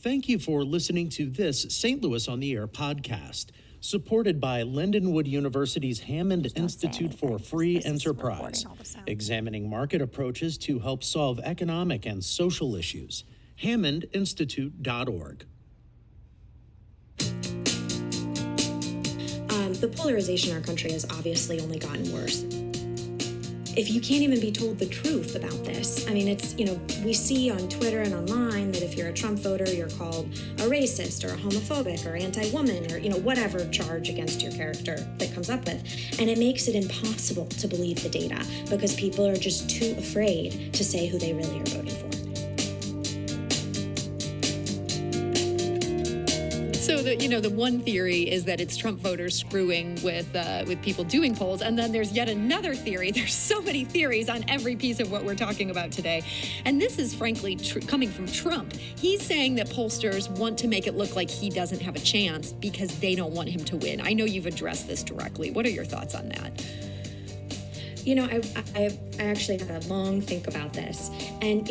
Thank you for listening to this St. Louis on the Air podcast, supported by Lindenwood University's Hammond Institute for Free Enterprise, examining market approaches to help solve economic and social issues. hammondinstitute.org. The polarization in our country has obviously only gotten worse. If you can't even be told the truth about this, I mean, we see on Twitter and online that if you're a Trump voter, you're called a racist or a homophobic or anti-woman or, whatever charge against your character that comes up with. And it makes it impossible to believe the data because people are just too afraid to say who they really are voting for. So the one theory is that it's Trump voters screwing with people doing polls, and then there's yet another theory. There's so many theories on every piece of what we're talking about today, and this is frankly coming from Trump. He's saying that pollsters want to make it look like he doesn't have a chance because they don't want him to win. I know you've addressed this directly. What are your thoughts on that? I actually had a long think about this, and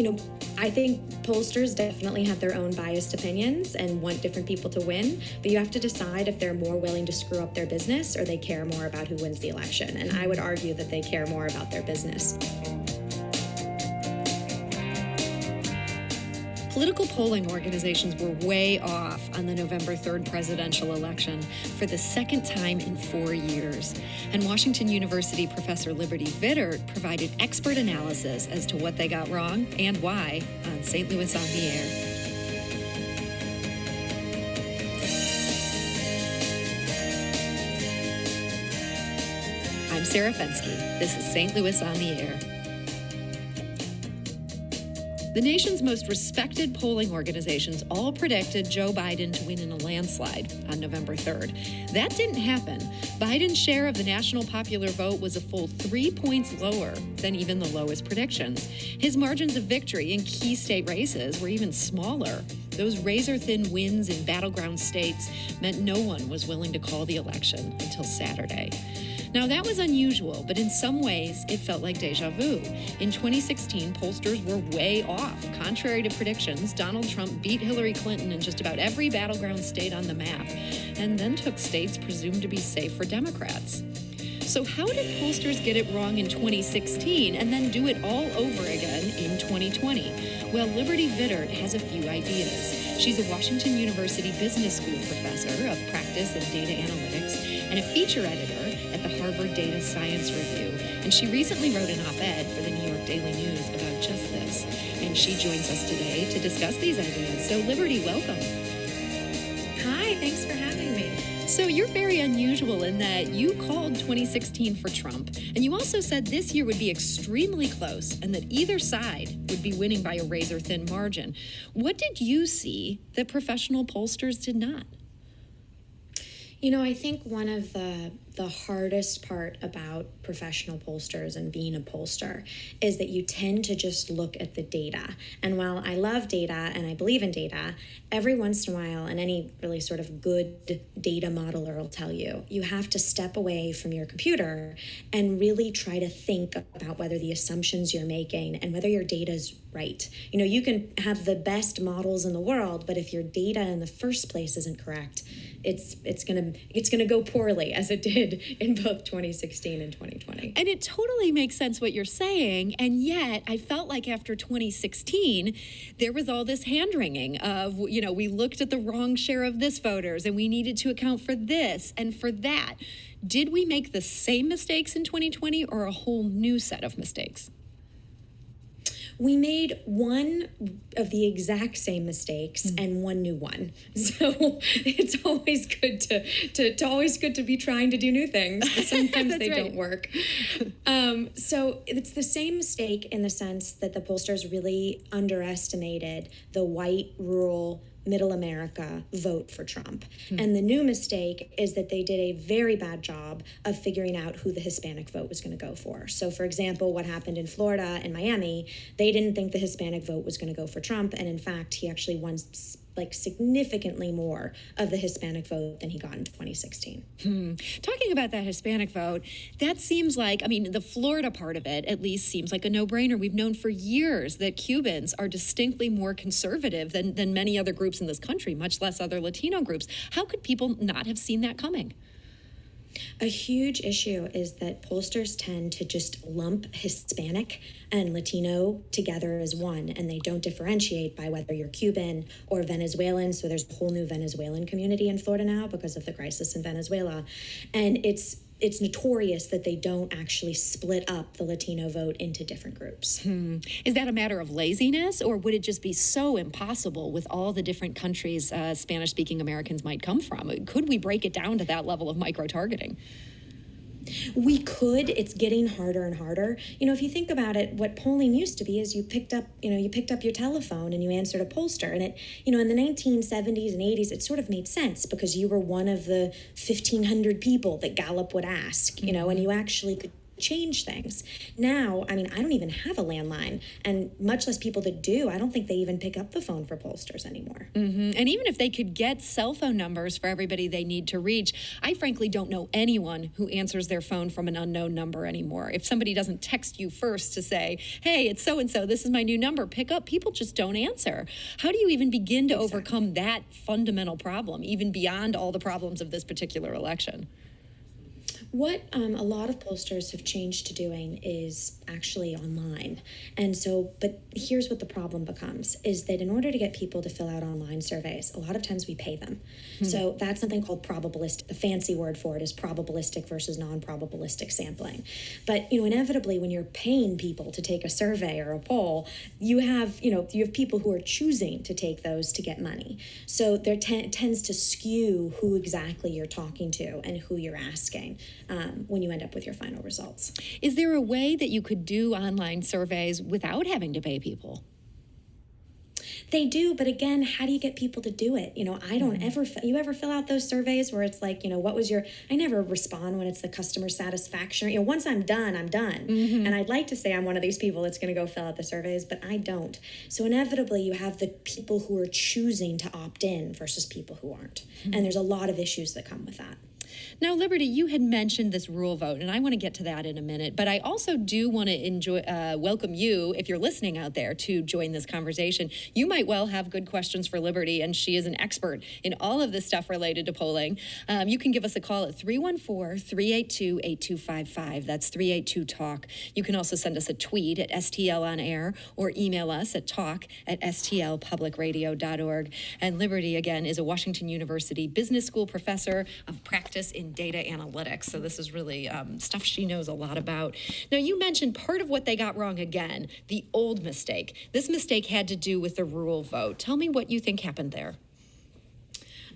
I think pollsters definitely have their own biased opinions and want different people to win, but you have to decide if they're more willing to screw up their business or they care more about who wins the election. And I would argue that they care more about their business. Political polling organizations were way off on the November 3rd presidential election for the second time in 4 years. And Washington University professor Liberty Vittert provided expert analysis as to what they got wrong and why on St. Louis on the Air. I'm Sarah Fensky. This is St. Louis on the Air. The nation's most respected polling organizations all predicted Joe Biden to win in a landslide on November 3rd. That didn't happen. Biden's share of the national popular vote was a full 3 points lower than even the lowest predictions. His margins of victory in key state races were even smaller. Those razor-thin wins in battleground states meant no one was willing to call the election until Saturday. Now, that was unusual, but in some ways, it felt like deja vu. In 2016, pollsters were way off. Contrary to predictions, Donald Trump beat Hillary Clinton in just about every battleground state on the map, and then took states presumed to be safe for Democrats. So how did pollsters get it wrong in 2016 and then do it all over again in 2020? Well, Liberty Vittert has a few ideas. She's a Washington University Business School professor of practice and data analytics and a feature editor at the Harvard Data Science Review. And she recently wrote an op-ed for the New York Daily News about just this. And she joins us today to discuss these ideas. So Liberty, welcome. Hi, thanks for having me. So you're very unusual in that you called 2016 for Trump, and you also said this year would be extremely close and that either side would be winning by a razor-thin margin. What did you see that professional pollsters did not? I think one of the hardest part about professional pollsters and being a pollster is that you tend to just look at the data. And while I love data and I believe in data, every once in a while, and any really sort of good data modeler will tell you, you have to step away from your computer and really try to think about whether the assumptions you're making and whether your data is right. You can have the best models in the world, but if your data in the first place isn't correct, it's gonna go poorly, as it did in both 2016 and 2020. And it totally makes sense what you're saying, and yet I felt like after 2016 there was all this hand-wringing of, we looked at the wrong share of this voters and we needed to account for this and for that. Did we make the same mistakes in 2020 or a whole new set of mistakes? We made one of the exact same mistakes and one new one. So it's always good to be trying to do new things, but sometimes they don't work. So it's the same mistake in the sense that the pollsters really underestimated the white, rural, middle America vote for Trump. And the new mistake is that they did a very bad job of figuring out who the Hispanic vote was going to go for. So for example, what happened in Florida and Miami, they didn't think the Hispanic vote was going to go for Trump. And in fact, he actually won like significantly more of the Hispanic vote than he got in 2016. Talking about that Hispanic vote, that seems like, I mean, the Florida part of it at least seems like a no-brainer. We've known for years that Cubans are distinctly more conservative than many other groups in this country, much less other Latino groups. How could people not have seen that coming? A huge issue is that pollsters tend to just lump Hispanic and Latino together as one, and they don't differentiate by whether you're Cuban or Venezuelan. So there's a whole new Venezuelan community in Florida now because of the crisis in Venezuela. And it's notorious that they don't actually split up the Latino vote into different groups. Is that a matter of laziness, or would it just be so impossible with all the different countries Spanish-speaking Americans might come from? Could we break it down to that level of micro-targeting? We could. It's getting harder and harder. If you think about it, what polling used to be is you picked up your telephone and you answered a pollster. And it, in the 1970s and 80s, it sort of made sense because you were one of the 1,500 people that Gallup would ask, and you actually could change things. Now, I don't even have a landline, and much less people that do. I don't think they even pick up the phone for pollsters anymore. And even if they could get cell phone numbers for everybody they need to reach, I frankly don't know anyone who answers their phone from an unknown number anymore. If somebody doesn't text you first to say, hey, it's so-and-so, this is my new number, pick up, people just don't answer. How do you even begin to overcome that fundamental problem, even beyond all the problems of this particular election? What a lot of pollsters have changed to doing is actually online. And so, but here's what the problem becomes, is that in order to get people to fill out online surveys, a lot of times we pay them. So that's something called probabilistic. The fancy word for it is probabilistic versus non-probabilistic sampling. But, inevitably when you're paying people to take a survey or a poll, you have people who are choosing to take those to get money. So there tends to skew who exactly you're talking to and who you're asking. When you end up with your final results. Is there a way that you could do online surveys without having to pay people? They do, but again, how do you get people to do it? I don't you ever fill out those surveys where it's like, I never respond when it's the customer satisfaction. Once I'm done, I'm done. And I'd like to say I'm one of these people that's going to go fill out the surveys, but I don't. So inevitably you have the people who are choosing to opt in versus people who aren't. And there's a lot of issues that come with that. Now, Liberty, you had mentioned this rural vote, and I want to get to that in a minute, but I also do want to welcome you, if you're listening out there, to join this conversation. You might well have good questions for Liberty, and she is an expert in all of this stuff related to polling. You can give us a call at 314-382-8255. That's 382-TALK. You can also send us a tweet at STL on air or email us at talk@stlpublicradio.org. And Liberty, again, is a Washington University Business School professor of practice in data analytics. So this is really stuff she knows a lot about. Now, you mentioned part of what they got wrong again, the old mistake. This mistake had to do with the rural vote. Tell me what you think happened there.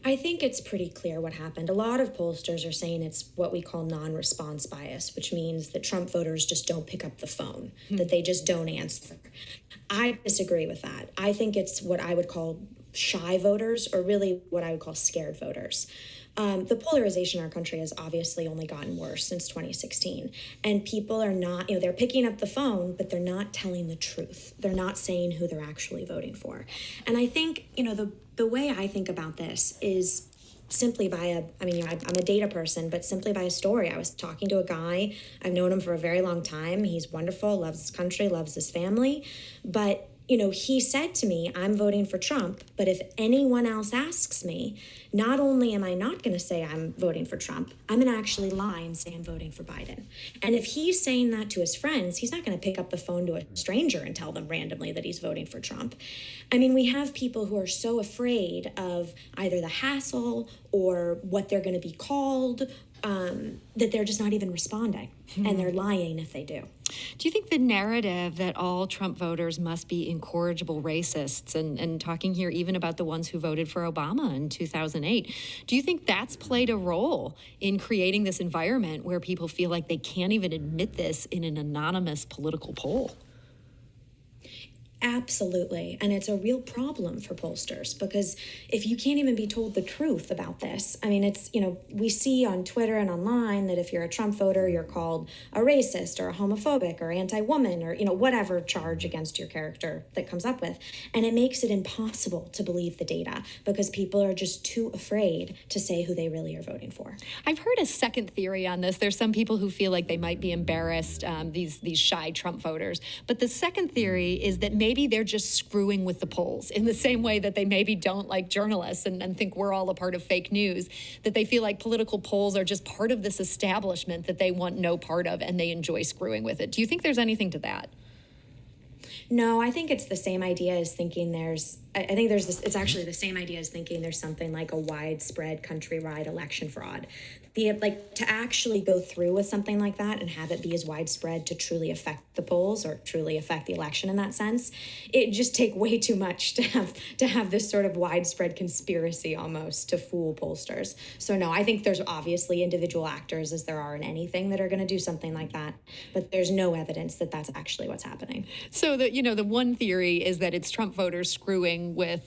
I think it's pretty clear what happened. A lot of pollsters are saying it's what we call non-response bias, which means that Trump voters just don't pick up the phone, that they just don't answer. I disagree with that. I think it's what I would call shy voters, or really what I would call scared voters. The polarization in our country has obviously only gotten worse since 2016. And people are not, they're picking up the phone, but they're not telling the truth. They're not saying who they're actually voting for. And I think, the way I think about this is simply by I'm a data person, but simply by a story. I was talking to a guy, I've known him for a very long time. He's wonderful, loves his country, loves his family. But, he said to me, I'm voting for Trump, but if anyone else asks me, not only am I not going to say I'm voting for Trump, I'm going to actually lie and say I'm voting for Biden. And if he's saying that to his friends, he's not going to pick up the phone to a stranger and tell them randomly that he's voting for Trump. We have people who are so afraid of either the hassle or what they're going to be called, that they're just not even responding, and they're lying if they do. Do you think the narrative that all Trump voters must be incorrigible racists, and talking here even about the ones who voted for Obama in 2008, do you think that's played a role in creating this environment where people feel like they can't even admit this in an anonymous political poll? Absolutely. And it's a real problem for pollsters because if you can't even be told the truth about this, I mean, it's, we see on Twitter and online that if you're a Trump voter, you're called a racist or a homophobic or anti-woman or, whatever charge against your character that comes up with. And it makes it impossible to believe the data because people are just too afraid to say who they really are voting for. I've heard a second theory on this. There's some people who feel like they might be embarrassed, these shy Trump voters. But the second theory is that maybe they're just screwing with the polls in the same way that they maybe don't like journalists and think we're all a part of fake news, that they feel like political polls are just part of this establishment that they want no part of and they enjoy screwing with it. Do you think there's anything to that? No, I think it's the same idea as thinking it's actually the same idea as thinking there's something like a widespread countrywide election fraud. To actually go through with something like that and have it be as widespread to truly affect the polls or truly affect the election in that sense, it just take way too much to have this sort of widespread conspiracy almost to fool pollsters. So no, I think there's obviously individual actors, as there are in anything, that are going to do something like that, but there's no evidence that that's actually what's happening. So the one theory is that it's Trump voters screwing with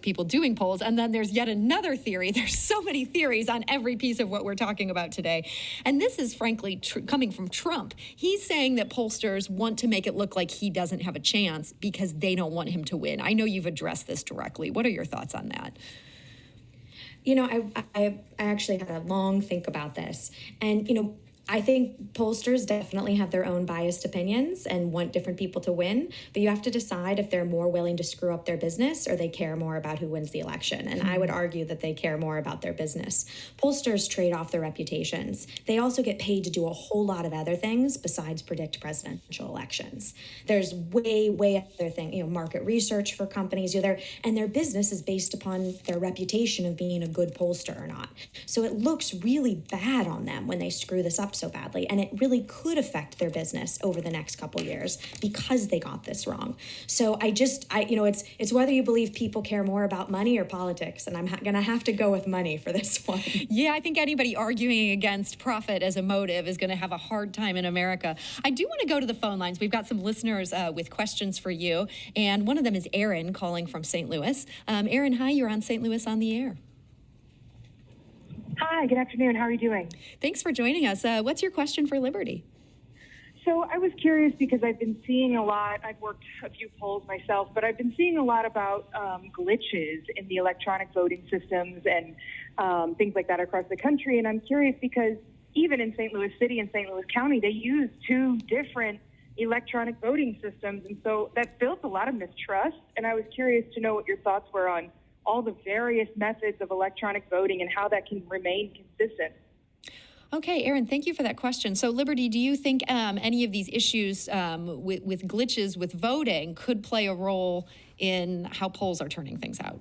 people doing polls, and then there's yet another theory. There's so many theories on every piece of what we're talking about today, and this is frankly coming from Trump. He's saying that pollsters want to make it look like he doesn't have a chance because they don't want him to win. I know you've addressed this directly. What are your thoughts on that? I actually had a long think about this, and I think pollsters definitely have their own biased opinions and want different people to win, but you have to decide if they're more willing to screw up their business or they care more about who wins the election. And I would argue that they care more about their business. Pollsters trade off their reputations. They also get paid to do a whole lot of other things besides predict presidential elections. There's way other things, market research for companies, and their business is based upon their reputation of being a good pollster or not. So it looks really bad on them when they screw this up so badly, and it really could affect their business over the next couple years because they got this wrong. So it's whether you believe people care more about money or politics, and I'm gonna have to go with money for this one. Yeah, I think anybody arguing against profit as a motive is going to have a hard time in America. I do want to go to the phone lines. We've got some listeners with questions for you, and one of them is Aaron calling from St. Louis. Aaron, hi, you're on St. Louis on the Air. Hi, good afternoon. How are you doing? Thanks for joining us. What's your question for Liberty? So I was curious because I've been seeing a lot. I've worked a few polls myself, but I've been seeing a lot about glitches in the electronic voting systems and things like that across the country. And I'm curious because even in St. Louis City and St. Louis County, they use two different electronic voting systems. And so that built a lot of mistrust. And I was curious to know what your thoughts were on all the various methods of electronic voting and how that can remain consistent. Okay, Aaron, thank you for that question. So, Liberty, do you think any of these issues with glitches with voting could play a role in how polls are turning things out?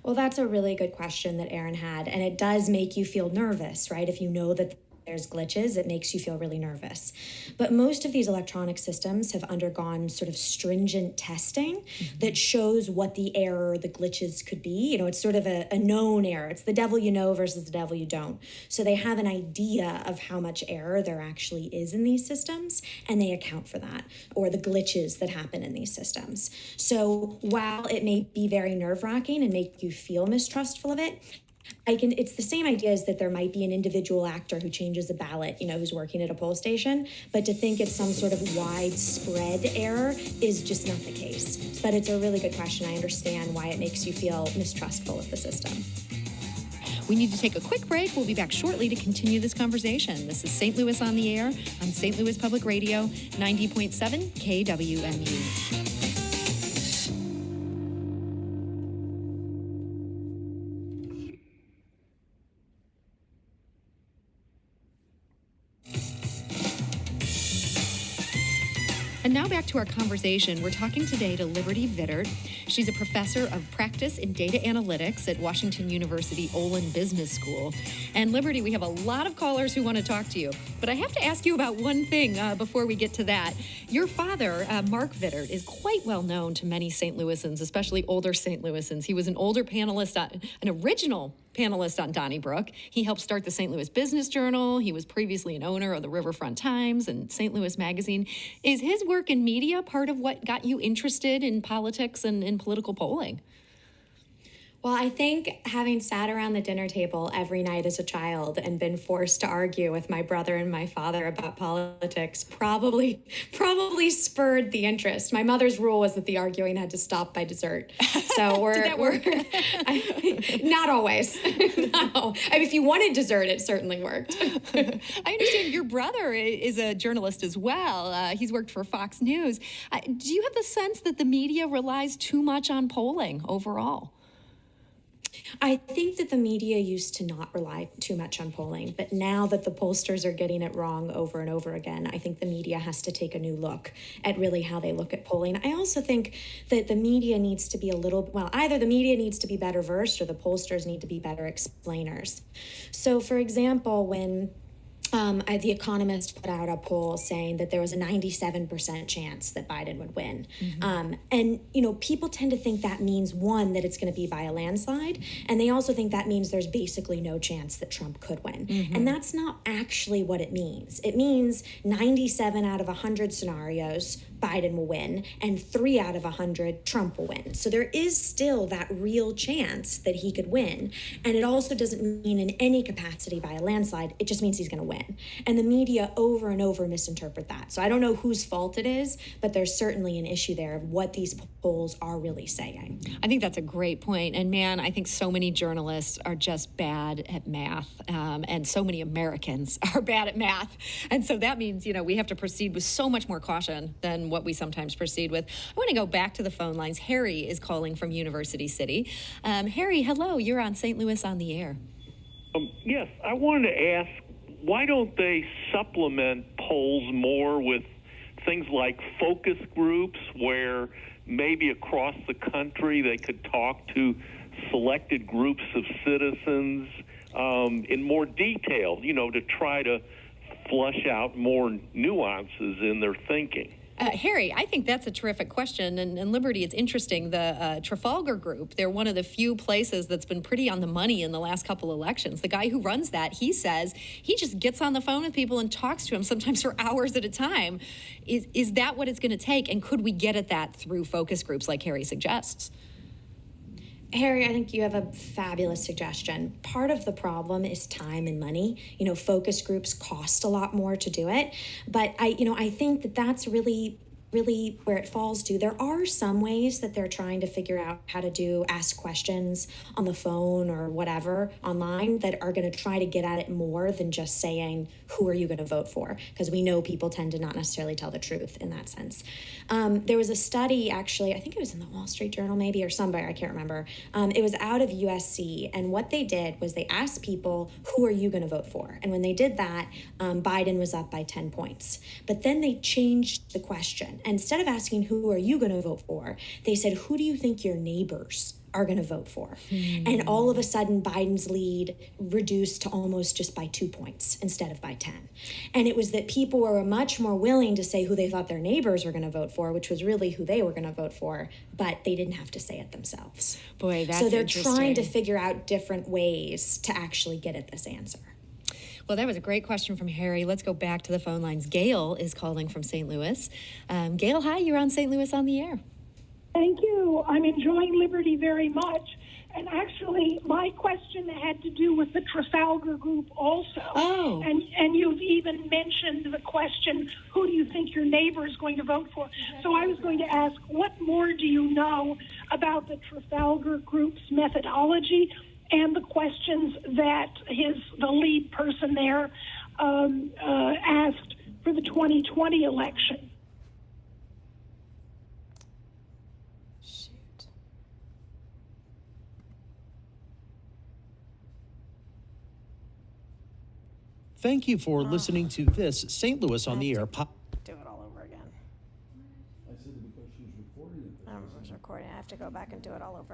Well, that's a really good question that Aaron had, and it does make you feel nervous, right? If you know that there's glitches, it makes you feel really nervous. But most of these electronic systems have undergone sort of stringent testing that shows what the error, the glitches could be. It's sort of a known error. It's the devil you know versus the devil you don't. So they have an idea of how much error there actually is in these systems, and they account for that, or the glitches that happen in these systems. So while it may be very nerve-wracking and make you feel mistrustful of it, it's the same idea as that there might be an individual actor who changes a ballot, who's working at a poll station, but to think it's some sort of widespread error is just not the case. But it's a really good question. I understand why it makes you feel mistrustful of the system. We need to take a quick break. We'll be back shortly to continue this conversation. This is St. Louis on the Air on St. Louis Public Radio, 90.7 KWMU. And now back to our conversation. We're talking today to Liberty Vittert. She's a professor of practice in data analytics at Washington University Olin Business School. And Liberty, we have a lot of callers who want to talk to you. But I have to ask you about one thing before we get to that. Your father, Mark Vittert, is quite well known to many St. Louisans, especially older St. Louisans. He was an older panelist, an original panelist on Donnybrook. He helped start the St. Louis Business Journal. He was previously an owner of the Riverfront Times and St. Louis Magazine. Is his work in media part of what got you interested in politics and in political polling? Well, I think having sat around the dinner table every night as a child and been forced to argue with my brother and my father about politics probably spurred the interest. My mother's rule was that the arguing had to stop by dessert. So Did that work? Not always. No. I mean, if you wanted dessert, it certainly worked. I understand your brother is a journalist as well. He's worked for Fox News. Do you have the sense that the media relies too much on polling overall? I think that the media used to not rely too much on polling, but now that the pollsters are getting it wrong over and over again, I think the media has to take a new look at really how they look at polling. I also think that the media needs to be either the media needs to be better versed or the pollsters need to be better explainers. So, for example, when The Economist put out a poll saying that there was a 97% chance that Biden would win. Mm-hmm. And, people tend to think that means, one, that it's going to be by a landslide. And they also think that means there's basically no chance that Trump could win. Mm-hmm. And that's not actually what it means. It means 97 out of 100 scenarios, Biden will win, and 3 out of 100, Trump will win. So there is still that real chance that he could win. And it also doesn't mean in any capacity by a landslide. It just means he's going to win. And the media over and over misinterpret that. So I don't know whose fault it is, but there's certainly an issue there of what these polls are really saying. I think that's a great point. And man, I think so many journalists are just bad at math. And so many Americans are bad at math. And so that means, we have to proceed with so much more caution than what we sometimes proceed with. I want to go back to the phone lines. Harry is calling from University City. Harry, hello. You're on St. Louis on the Air. Yes, I wanted to ask, why don't they supplement polls more with things like focus groups where maybe across the country they could talk to selected groups of citizens in more detail, to try to flush out more nuances in their thinking? Harry, I think that's a terrific question. And Liberty, it's interesting. The Trafalgar Group, they're one of the few places that's been pretty on the money in the last couple elections. The guy who runs that, he says he just gets on the phone with people and talks to them sometimes for hours at a time. Is that what it's going to take? And could we get at that through focus groups like Harry suggests? Harry, I think you have a fabulous suggestion. Part of the problem is time and money. Focus groups cost a lot more to do it. But I think that that's really where it falls to. There are some ways that they're trying to figure out how to ask questions on the phone or whatever online that are going to try to get at it more than just saying, who are you going to vote for? Because we know people tend to not necessarily tell the truth in that sense. There was a study, actually, I think it was in the Wall Street Journal maybe or somewhere, I can't remember. It was out of USC. And what they did was they asked people, who are you going to vote for? And when they did that, Biden was up by 10 points. But then they changed the question. Instead of asking who are you going to vote for, they said, who do you think your neighbors are going to vote for? And all of a sudden, Biden's lead reduced to almost just by 2 points instead of by 10. And it was that people were much more willing to say who they thought their neighbors were going to vote for, which was really who they were going to vote for, but they didn't have to say it themselves. Boy, that's So they're interesting. trying to figure out different ways to actually get at this answer. Well, that was a great question from Harry. Let's go back to the phone lines. Gail is calling from St. Louis. Gail, hi, you're on St. Louis on the Air. Thank you. I'm enjoying Liberty very much. And actually, my question had to do with the Trafalgar Group also. Oh. And you've even mentioned the question, who do you think your neighbor is going to vote for? So I was going to ask, what more do you know about the Trafalgar Group's methodology and the questions that the lead person there asked for the 2020 election? Shoot. Thank you for listening to this St. Louis on the Air Do it all over again. I said because she's recording it. I was recording. I have to go back and do it all over